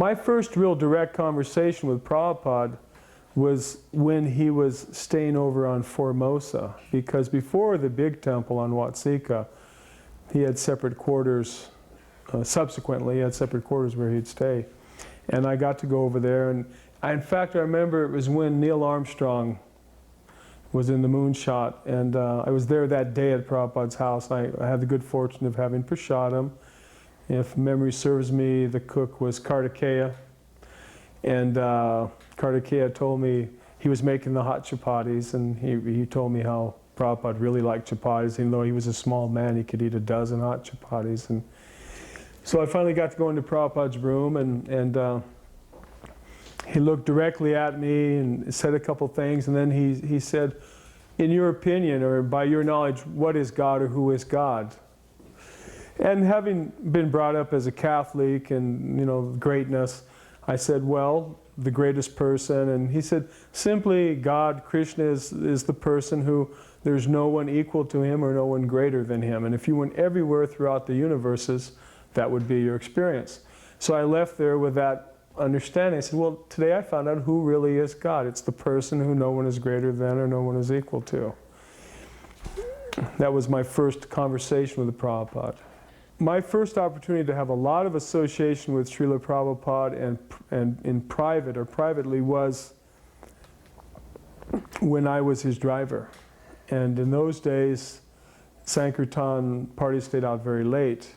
My first real direct conversation with Prabhupada was when he was staying over on Formosa, because before the big temple on Watsika, he had separate quarters. Subsequently, he had separate quarters where he'd stay. And I got to go over there, and in fact, I remember it was when Neil Armstrong was in the moonshot, and I was there that day at Prabhupada's house. I had the good fortune of having prasadam. If memory serves me, the cook was Kartikeya, and Kartikeya told me he was making the hot chapatis, and he told me how Prabhupada really liked chapatis. Even though he was a small man, he could eat a dozen hot chapatis. And so I finally got to go into Prabhupada's room, and he looked directly at me and said a couple things, and then he said, in your opinion, or by your knowledge, what is God, or who is God? And having been brought up as a Catholic and, you know, greatness, I said, well, the greatest person. And he said, simply God, Krishna is the person who there's no one equal to him or no one greater than him. And if you went everywhere throughout the universes, that would be your experience. So I left there with that understanding. I said, well, today I found out who really is God. It's the person who no one is greater than or no one is equal to. That was my first conversation with the Prabhupada. My first opportunity to have a lot of association with Srila Prabhupada and in private or privately was when I was his driver. And in those days, Sankirtan parties stayed out very late,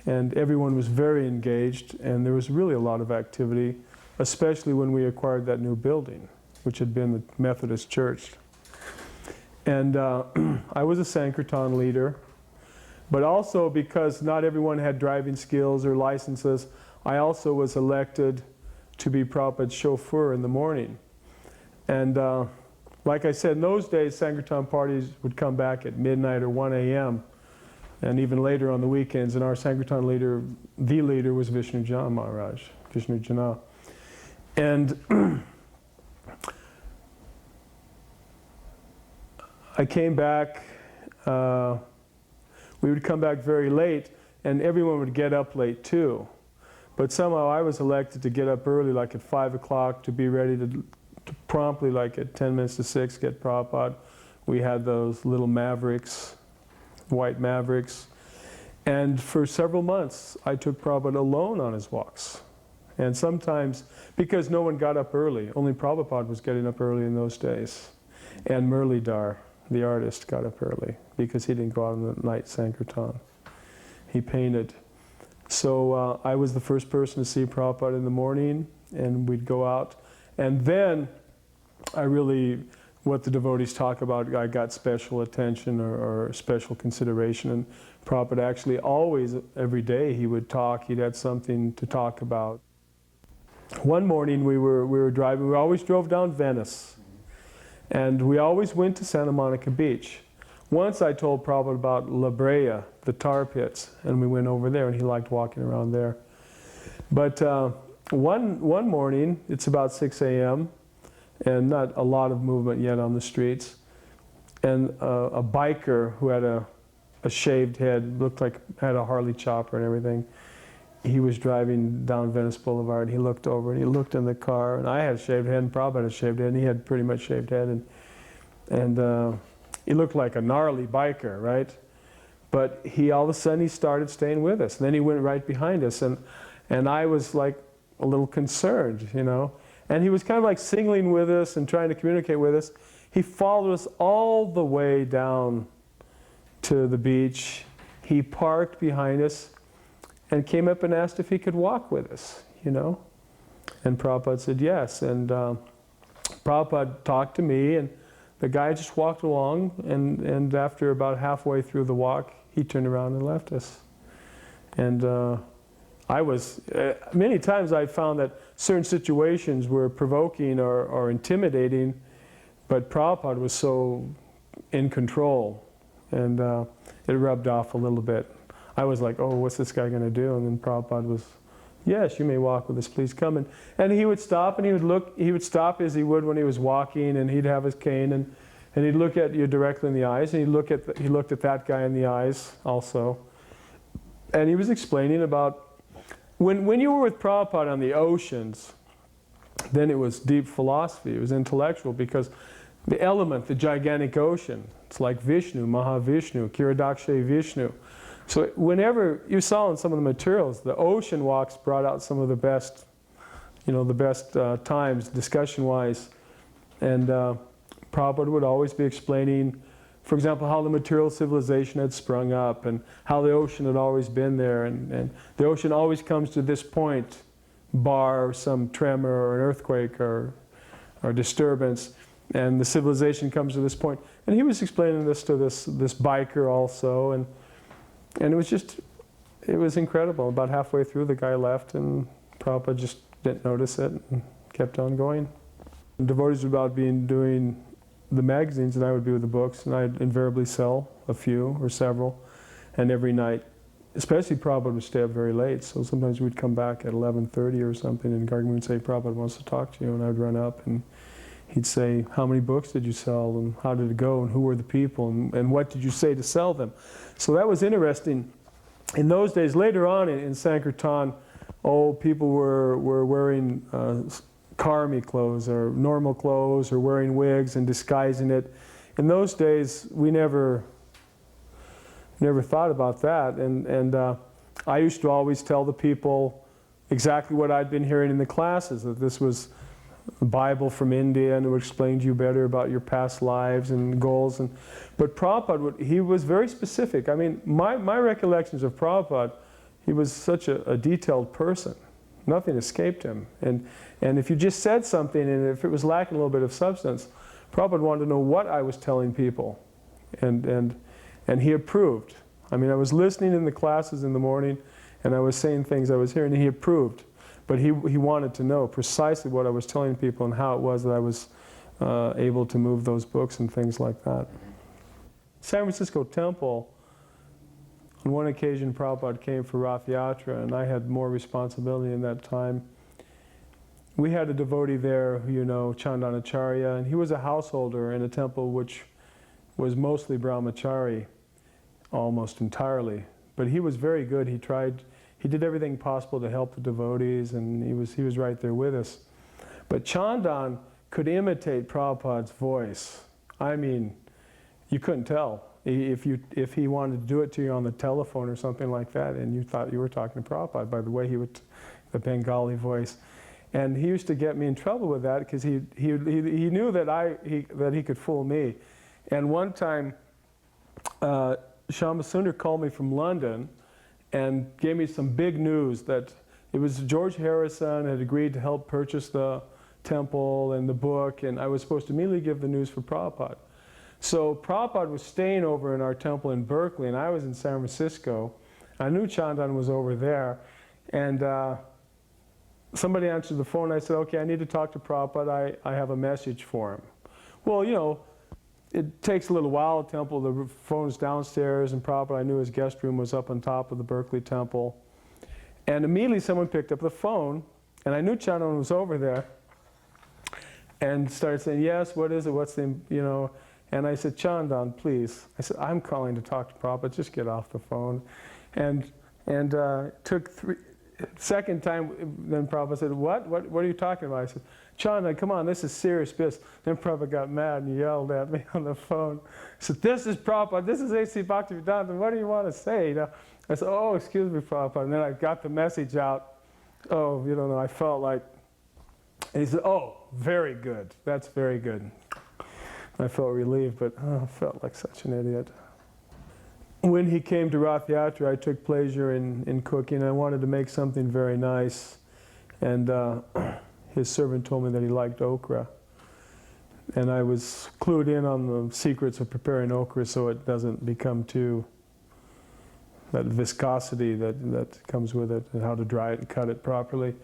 and everyone was very engaged, and there was really a lot of activity, especially when we acquired that new building, which had been the Methodist church. And I was a Sankirtan leader. But also because not everyone had driving skills or licenses, I also was elected to be Prabhupada's chauffeur in the morning. And like I said, in those days, Sankirtan parties would come back at midnight or 1 a.m. and even later on the weekends. And our Sankirtan leader, the leader, was Vishnu Jana Maharaj, Vishnu Jana. And I came back. We would come back very late, and everyone would get up late too. But somehow I was elected to get up early, like at 5 o'clock, to be ready to promptly, like at 10 minutes to 6, get Prabhupada. We had those little Mavericks, white Mavericks. And for several months, I took Prabhupada alone on his walks. And sometimes, because no one got up early, only Prabhupada was getting up early in those days. And Murlidhar, the artist, got up early because he didn't go out on the night Sankirtan. He painted. So I was the first person to see Prabhupada in the morning, and we'd go out. And then I really, what the devotees talk about, I got special attention or special consideration. And Prabhupada actually always, every day he would talk, he'd had something to talk about. One morning we were driving, we always drove down Venice. And we always went to Santa Monica Beach. Once I told Prabhupada about La Brea, the tar pits, and we went over there, and he liked walking around there. But one morning, it's about 6 a.m., and not a lot of movement yet on the streets, and a biker who had a shaved head, looked like had a Harley chopper and everything, he was driving down Venice Boulevard. He looked over and he looked in the car, and I had a shaved head, and Prabhupada had a shaved head, and he had pretty much shaved head, and he looked like a gnarly biker, right? But all of a sudden he started staying with us, and then he went right behind us, and I was like a little concerned, you know. And he was kind of like signaling with us and trying to communicate with us. He followed us all the way down to the beach. He parked behind us and came up and asked if he could walk with us, you know. And Prabhupada said yes. And Prabhupada talked to me, and the guy just walked along, and after about halfway through the walk, he turned around and left us. And I was, many times I found that certain situations were provoking or intimidating, but Prabhupada was so in control, and it rubbed off a little bit. I was like, oh, what's this guy going to do? And then Prabhupada was, yes, you may walk with us, please come. And he would stop, and he would look, he would stop as he would when he was walking, and he'd have his cane, and he'd look at you directly in the eyes, and he looked at that guy in the eyes also. And he was explaining about when you were with Prabhupada on the oceans, then it was deep philosophy, it was intellectual, because the element, the gigantic ocean, it's like Vishnu, Mahavishnu, Kiradakshay Vishnu. So whenever you saw in some of the materials, the ocean walks brought out some of the best, the best times, discussion-wise. And Prabhupada would always be explaining, for example, how the material civilization had sprung up and how the ocean had always been there. And the ocean always comes to this point, bar some tremor or an earthquake or disturbance. And the civilization comes to this point. And he was explaining this to this biker also. And it was incredible. About halfway through, the guy left, and Prabhupada just didn't notice it and kept on going. The devotees would about doing the magazines, and I would be with the books, and I'd invariably sell a few or several. And every night, especially Prabhupada would stay up very late, so sometimes we'd come back at 11:30 or something, and Gargamuni would say, Prabhupada wants to talk to you, and I'd run up, and he'd say, how many books did you sell, and how did it go, and who were the people, and what did you say to sell them? So that was interesting. In those days, later on in Sankirtan, people were wearing karmi clothes or normal clothes or wearing wigs and disguising it. In those days, we never thought about that. And I used to always tell the people exactly what I'd been hearing in the classes, that this was the Bible from India, and it would explain to you better about your past lives and goals. But Prabhupada, he was very specific. I mean, my recollections of Prabhupada, he was such a detailed person. Nothing escaped him. And if you just said something, and if it was lacking a little bit of substance, Prabhupada wanted to know what I was telling people. And he approved. I mean, I was listening in the classes in the morning, and I was saying things I was hearing, and he approved. But he wanted to know precisely what I was telling people and how it was that I was able to move those books and things like that. San Francisco Temple, on one occasion Prabhupada came for Rath Yatra, and I had more responsibility in that time. We had a devotee there, Chandanacharya, and he was a householder in a temple which was mostly brahmachari, almost entirely. But he was very good. He did everything possible to help the devotees, and he was right there with us. But Chandan could imitate Prabhupada's voice. I mean, you couldn't tell. If he wanted to do it to you on the telephone or something like that, and you thought you were talking to Prabhupada by the way he would, the Bengali voice. And he used to get me in trouble with that because he knew that he could fool me. And one time, Shama Sundar called me from London and gave me some big news that it was George Harrison had agreed to help purchase the temple and the book, and I was supposed to immediately give the news for Prabhupada. So Prabhupada was staying over in our temple in Berkeley, and I was in San Francisco. I knew Chandan was over there, and somebody answered the phone. I said, okay, I need to talk to Prabhupada. I have a message for him. Well, it takes a little while at the temple. The phone's downstairs, and Prabhupada, I knew his guest room was up on top of the Berkeley temple. And immediately someone picked up the phone, and I knew Chandan was over there, and started saying, yes, what is it, what's the, and I said, Chandan, please. I said, I'm calling to talk to Prabhupada, just get off the phone. And took second time, then Prabhupada said, what are you talking about? I said, Chandan, come on, this is serious business. Then Prabhupada got mad and yelled at me on the phone. He said, this is Prabhupada, this is A.C. Bhaktivedanta, what do you want to say? I said, oh, excuse me, Prabhupada. And then I got the message out. I felt like, and he said, oh, very good, that's very good. I felt relieved, but I felt like such an idiot. When he came to Rath Yatra, I took pleasure in cooking. I wanted to make something very nice. And his servant told me that he liked okra. And I was clued in on the secrets of preparing okra so it doesn't become that viscosity that comes with it, and how to dry it and cut it properly.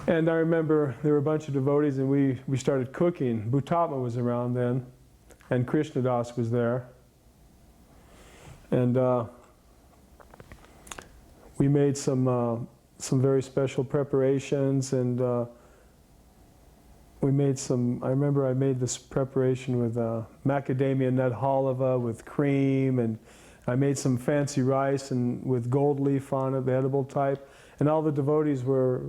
And I remember there were a bunch of devotees, and we started cooking. Bhutatma was around then, and Krishnadas was there. And we made some very special preparations, and I remember I made this preparation with macadamia nut halva with cream, and I made some fancy rice and with gold leaf on it, the edible type. And all the devotees were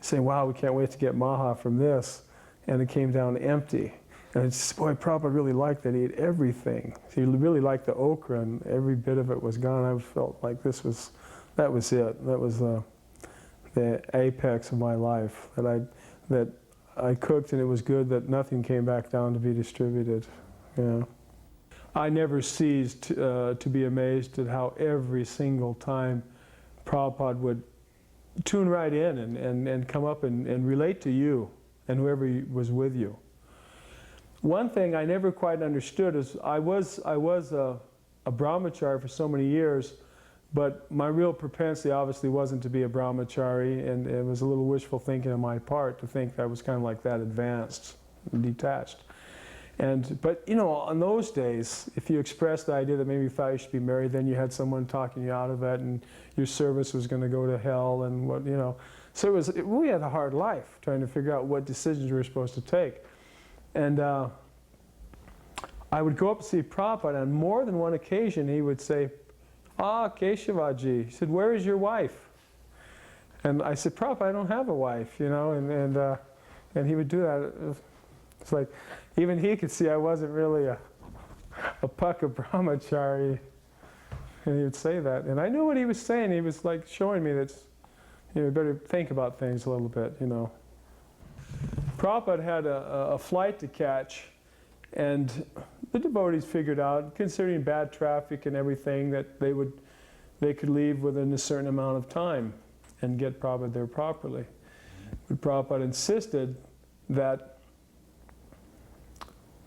saying, wow, we can't wait to get Maha from this. And it came down empty. And it's, boy, Prabhupada really liked that. He ate everything. He really liked the okra, and every bit of it was gone. I felt like that was it. That was the apex of my life. That I cooked and it was good, that nothing came back down to be distributed. Yeah. I never ceased to be amazed at how every single time Prabhupada would tune right in and come up and relate to you and whoever was with you. One thing I never quite understood is I was a brahmachari for so many years, but my real propensity obviously wasn't to be a brahmachari, and it was a little wishful thinking on my part to think I was kind of like that advanced and detached. But you know, in those days, if you expressed the idea that maybe you thought you should be married, then you had someone talking you out of it, and your service was going to go to hell, and what, you know. So we had a hard life trying to figure out what decisions we were supposed to take. And I would go up to see Prabhupada, and on more than one occasion he would say, "Ah, Keshavaji," he said, "where is your wife?" And I said, "Prabhupada, I don't have a wife," you know, and he would do that. It's like, even he could see I wasn't really a Pukka brahmachari, and he would say that. And I knew what he was saying. He was like showing me that, you know, better think about things a little bit, you know. Prabhupada had a flight to catch, and the devotees figured out, considering bad traffic and everything, that they could leave within a certain amount of time and get Prabhupada there properly. But Prabhupada insisted that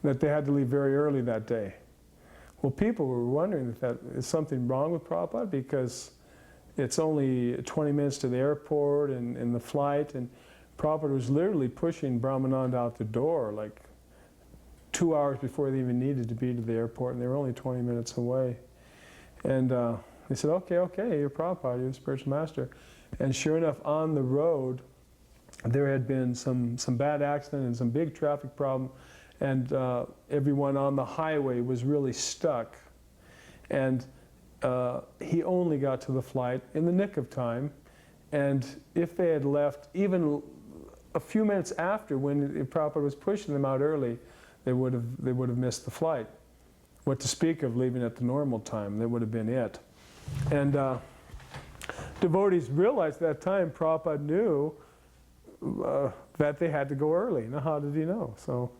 they had to leave very early that day. Well, people were wondering if that is something wrong with Prabhupada, because it's only 20 minutes to the airport and the flight, and Prabhupada was literally pushing Brahmananda out the door like 2 hours before they even needed to be to the airport, and they were only 20 minutes away. And they said, okay, you're Prabhupada, you're the spiritual master. And sure enough, on the road, there had been some bad accident and some big traffic problem, and everyone on the highway was really stuck. And he only got to the flight in the nick of time, and if they had left even a few minutes after, when Prabhupada was pushing them out early, they would have missed the flight. What to speak of leaving at the normal time? That would have been it. And devotees realized at that time Prabhupada knew that they had to go early. Now, how did he know? So,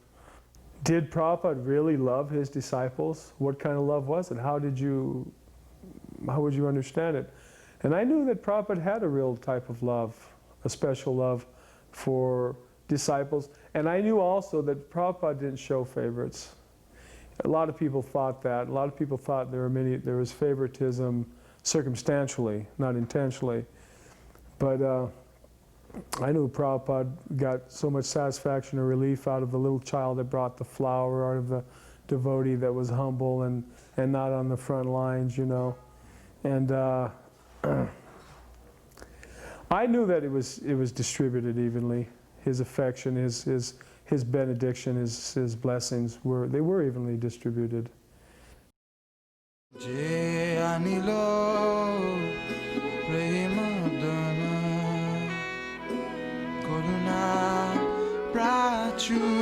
did Prabhupada really love his disciples? What kind of love was it? How would you understand it? And I knew that Prabhupada had a real type of love, a special love for disciples. And I knew also that Prabhupada didn't show favorites. A lot of people thought that. A lot of people thought there was favoritism circumstantially, not intentionally. But I knew Prabhupada got so much satisfaction or relief out of the little child that brought the flower, out of the devotee that was humble and not on the front lines, you know. And I knew that it was distributed evenly. His affection, his benediction, his blessings were evenly distributed. True.